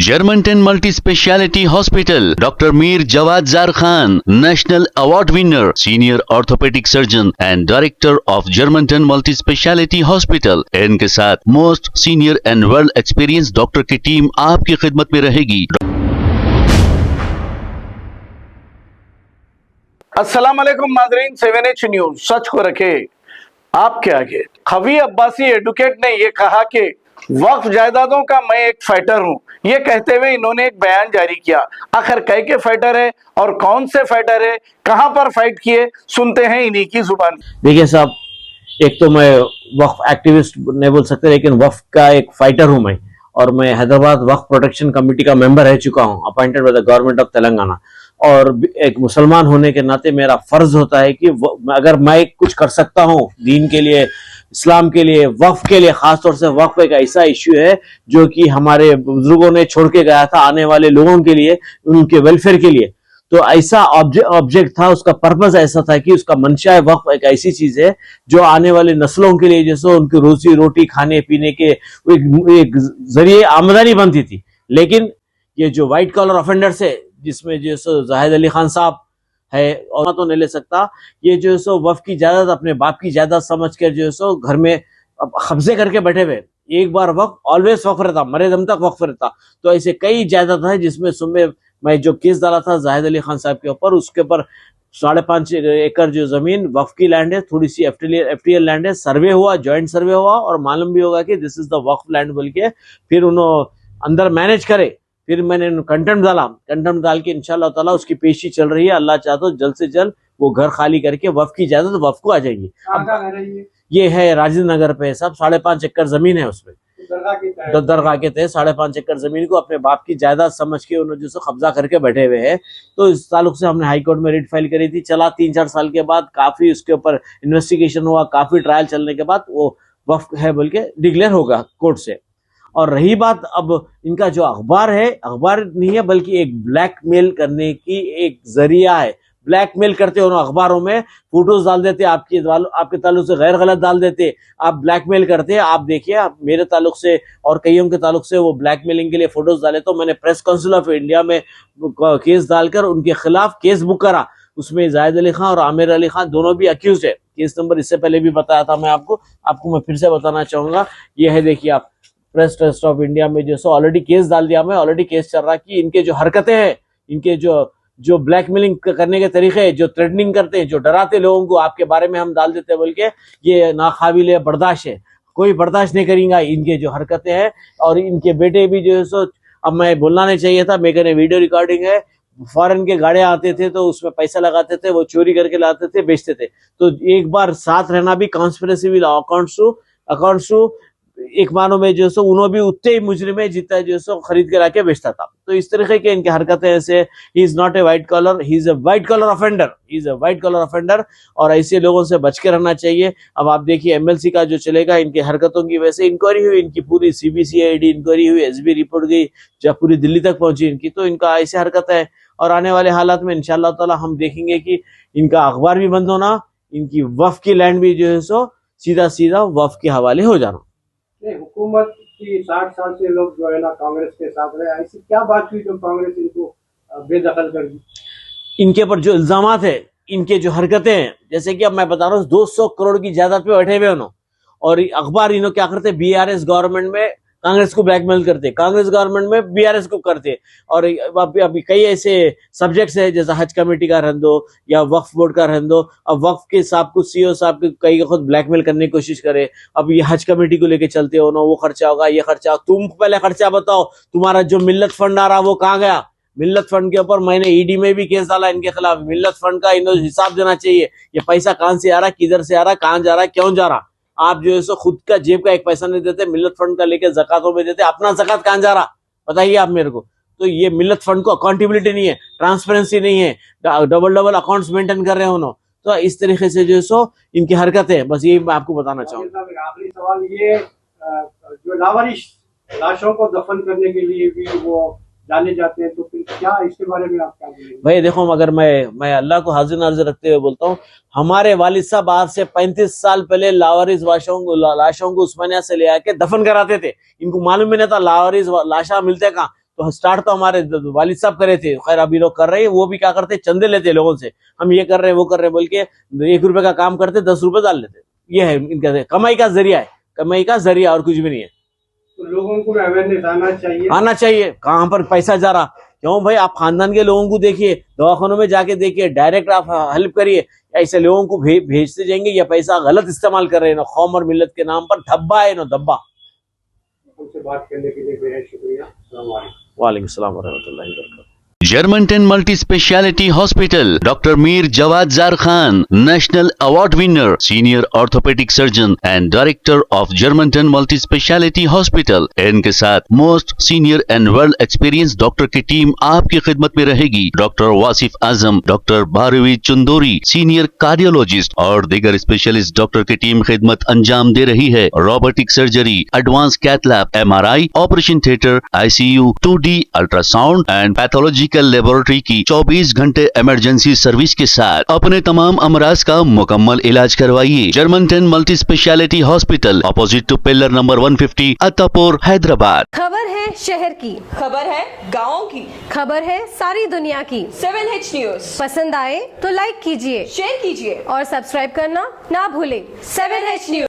Germantown Multi Speciality Hospital, Dr. Mir Jawad Zar Khan, National Award winner, Senior Orthopedic Surgeon and Director of Germantown Multi Speciality Hospital. इनके साथ most senior and world experience doctor की team आपकी खिदमत में रहेगी। अस्सलाम वालेकुम नाज़रीन, 7H न्यूज सच को रखे आपके आगे। खवी अब्बासी एडवोकेट ने यह कहा कि वक्फ जायदादों का मैं एक फाइटर हूं। ये कहते हुए इन्होंने एक बयान जारी किया। आखिर कै के फाइटर है और कौन से फाइटर है, कहां पर फाइट किए, सुनते हैं इन्हीं की जुबान। देखिए साहब, एक तो मैं वक्फ एक्टिविस्ट नहीं बोल सकते, लेकिन वक्फ का एक फाइटर हूं मैं, और मैं हैदराबाद वक्फ प्रोटेक्शन कमेटी का मेंबर रह चुका हूं, appointed by the government of Telangana. और एक मुसलमान होने के नाते मेरा फर्ज होता है कि अगर मैं कुछ कर सकता हूं दीन के लिए, इस्लाम के लिए, वक्फ के लिए, खासतौर से वक्फ एक ऐसा इश्यू है जो कि हमारे बुजुर्गों ने छोड़ के गया था आने वाले लोगों के लिए, उनके वेलफेयर के लिए। तो ऐसा ऑब्जेक्ट था, उसका पर्पस ऐसा था कि उसका मंशा वक्फ एक ऐसी चीज है जो आने वाले नस्लों के लिए जैसे उनकी रोजी रोटी खाने पीने के एक जरिए आमदनी बनती थी। लेकिन ये जो व्हाइट कॉलर ऑफेंडर्स है, जिसमें जो सो जाहिद अली खान साहब है, और तो नहीं ले सकता, ये जो सो वक्फ की जायदाद अपने बाप की जायदाद समझ कर जो सो घर में कब्जे करके बैठे हुए। एक बार वक्फ ऑलवेज वक्फ रहता, मरे दम तक वक्फ रहता। तो ऐसे कई जायदाद है जिसमें सुबह मैं जो केस डाला था जाहिद अली खान साहब के ऊपर, उसके ऊपर 5.5 एकड़ जो जमीन वक्फ की लैंड है, थोड़ी सी एफटीएल लैंड है। सर्वे हुआ, ज्वाइंट सर्वे हुआ, और मालूम भी होगा कि this is the Waqf land बोल के। फिर उन्होंने अंदर मैनेज करे, फिर मैंने कंटेम्प्ट डाल के इंशाल्लाह ताला उसकी पेशी चल रही है। अल्लाह चाहे तो जल्द से जल्द वो घर खाली करके वक्फ की इजाजत वक्फ को आ जाएगी। ये है राजेंद्र नगर पे सब 5.5 एकड़ जमीन है, उसमें दरगाह के तहत 5.5 एकड़ जमीन को अपने बाप की जायदाद समझ के उन्होंने जो कब्जा करके बैठे हुए हैं। तो इस ताल्लुक से हमने हाई कोर्ट में रिट फाइल करी थी। चला 3-4 साल के बाद काफी उसके ऊपर इन्वेस्टिगेशन हुआ, काफी ट्रायल चलने के बाद वो वक्फ है बोल के डिक्लेयर होगा कोर्ट से। और रही बात अब इनका जो अखबार है, अखबार नहीं है बल्कि एक ब्लैकमेल करने की एक जरिया है। ब्लैकमेल करते हो अखबारों में, फोटोज डाल देते, आपके ताल्लुक से गैर गलत डाल देते, आप ब्लैकमेल करते। आप देखिए, मेरे ताल्लुक से और कईयों के ताल्लुक से वो ब्लैकमेलिंग के लिए फोटोज डाले। तो मैंने प्रेस काउंसिल ऑफ इंडिया में केस डालकर उनके खिलाफ केस बुक करा। उसमें जाहिद अली खान और आमिर अली खान दोनों भी अक्यूज है। केस नंबर इससे पहले भी बताया था मैं आपको मैं फिर से बताना चाहूंगा। ये है, देखिए आप, प्रेस ट्रस्ट ऑफ इंडिया में जो ऑलरेडी केस डाल दिया मैं, ऑलरेडी केस चल रहा कि इनके जो हरकतें हैं, इनके जो ब्लैकमेलिंग करने के तरीके हैं, जो थ्रेटनिंग करते हैं, जो डराते लोगों को आपके बारे में हम डाल देते हैं बोल के, ये नाकाबिल बर्दाश्त है। कोई बर्दाश्त नहीं करेगा इनके जो हरकतें हैं। और इनके बेटे भी जो है सो, अब मैं बोलना नहीं चाहिए था, मेरे वीडियो रिकॉर्डिंग है, फॉरेन के गाड़े आते थे तो उसमें पैसा लगाते थे, वो चोरी करके लाते थे, बेचते थे। तो एक बार साथ रहना भी कॉन्स्पिरेसी विद अकाउंट्स टू एक मानो में जो सो उन्होंने भी उतने ही मुजरिम है जितना जो सो खरीद के लाके बेचता था। तो इस तरीके के इनके हरकतें ऐसे, he is not a white collar, he is a white collar offender, और ऐसे लोगों से बच के रहना चाहिए। अब आप देखिए एमएलसी का जो चलेगा, इनके हरकतों की वजह से इंक्वायरी हुई, इनकी पूरी सीबीसीआईडी इंक्वायरी हुई, एसबी रिपोर्ट गई, जब पूरी दिल्ली तक पहुंची इनकी। तो इनका ऐसे हरकत है, और आने वाले हालात में इंशाल्लाह ताला हम देखेंगे कि इनका अखबार भी बंद होना, इनकी वक्फ की लैंड भी जो है सो सीधा वक्फ के हवाले हो जाना। हुकूमत की 60 साल से लोग जो है ना कांग्रेस के साथ रहे, ऐसी क्या बात हुई जो कांग्रेस इनको बेदखल कर दी? इनके ऊपर जो इल्जामात है, इनके जो हरकतें हैं, जैसे कि अब मैं बता रहा हूँ 200 करोड़ की जायदाद पे बैठे हुए उन्होंने, और अखबार इन्होंने क्या करते, बीआरएस गवर्नमेंट में कांग्रेस को ब्लैकमेल करते, कांग्रेस गवर्नमेंट में बीआरएस को करते। और अभी कई ऐसे सब्जेक्ट्स है, जैसा हज कमेटी का रहन दो या वक्फ बोर्ड का रहन दो। अब वक्फ के साहब को, सीईओ साहब को कई खुद ब्लैकमेल करने की कोशिश करे। अब ये हज कमेटी को लेके चलते हो ना, वो खर्चा होगा, ये खर्चा, तुम पहले खर्चा बताओ, तुम्हारा जो मिल्लत फंड आ रहा वो कहाँ गया? मिल्लत फंड के ऊपर मैंने ईडी में भी केस डाला इनके खिलाफ। मिल्लत फंड का इन्हें हिसाब देना चाहिए, ये पैसा कहां से आ रहा, किधर से आ रहा, कहां जा रहा, क्यों जा रहा। आप जो है सो खुद का जेब का एक पैसा नहीं देते, मिल्लत फंड का लेके ज़कातों में देते, अपना ज़कात कहां जा रहा बताइए आप मेरे को। तो ये मिल्लत फंड को अकाउंटेबिलिटी नहीं है, ट्रांसपेरेंसी नहीं है, डबल अकाउंट्स मेंटेन कर रहे हैं उन्होंने। तो इस तरीके से जो है सो इनकी हरकतें, बस यही मैं आपको बताना चाहूंगा। आखिरी सवाल, ये जो लावारिस लाशों को दफन करने के लिए भी वो डाले जाते हैं, तो फिर क्या इसके बारे में आप क्या बोलेंगे? भाई देखो, अगर मैं अल्लाह को हाजिर नाजिर रखते हुए बोलता हूँ, हमारे वालिद साहब आज से 35 साल पहले लावारिस लाशों को उस्मानिया से ले आके दफन कराते थे। इनको मालूम भी नहीं था लावारिस लाशा मिलते कहाँ। तो स्टार्ट तो हमारे वालिद साहब करे थे, खैर अभी लोग कर रहे हैं। वो भी क्या करते, चंदे लेते लोगों से, हम ये कर रहे हैं वो कर रहे हैं बोल के 1 रुपए का काम करते 10 रुपए डाल लेते। ये है इनका कमाई का जरिया है, कमाई का जरिया और कुछ भी नहीं है। तो लोगों को अवेयरनेस आना चाहिए कहाँ पर पैसा जा रहा, क्यों भाई? आप खानदान के लोगों को देखिए, दवाखानों में जाके देखिए, डायरेक्ट आप हेल्प करिए। ऐसे लोगों को भेजते जाएंगे, या पैसा गलत इस्तेमाल कर रहे हैं ना, कौम और मिल्लत के नाम पर धब्बा है ना धब्बा। हमसे बात करने के लिए बेहद शुक्रिया। अस्सलाम वालेकुम। वालेकुम सलाम व रहमतुल्लाहि व बरकातहू। Germantown Multi Speciality Hospital, Dr. Mir Jawad Zar Khan, National Award winner, Senior Orthopedic Surgeon and Director of Germantown Multi Speciality Hospital। इनके साथ most senior and well experience doctor की टीम आपकी खिदमत में रहेगी। Doctor Wasif Azam, doctor Bharvi Chandori, senior cardiologist और दीगर specialist doctor की टीम खिदमत अंजाम दे रही है। Robotic surgery, advance cath lab, MRI, operation theatre, ICU, 2D ultrasound and pathological laboratory की 24 घंटे इमरजेंसी सर्विस के साथ अपने तमाम अमराज का मुकम्मल इलाज करवाइए। Germanten multi speciality hospital, opposite to pillar number 150, Attapur, Hyderabad. खबर है शहर की, खबर है गाँव की, खबर है सारी दुनिया की। 7H न्यूज पसंद आए तो लाइक कीजिए, शेयर कीजिए और सब्सक्राइब करना ना भूलें। 7H news.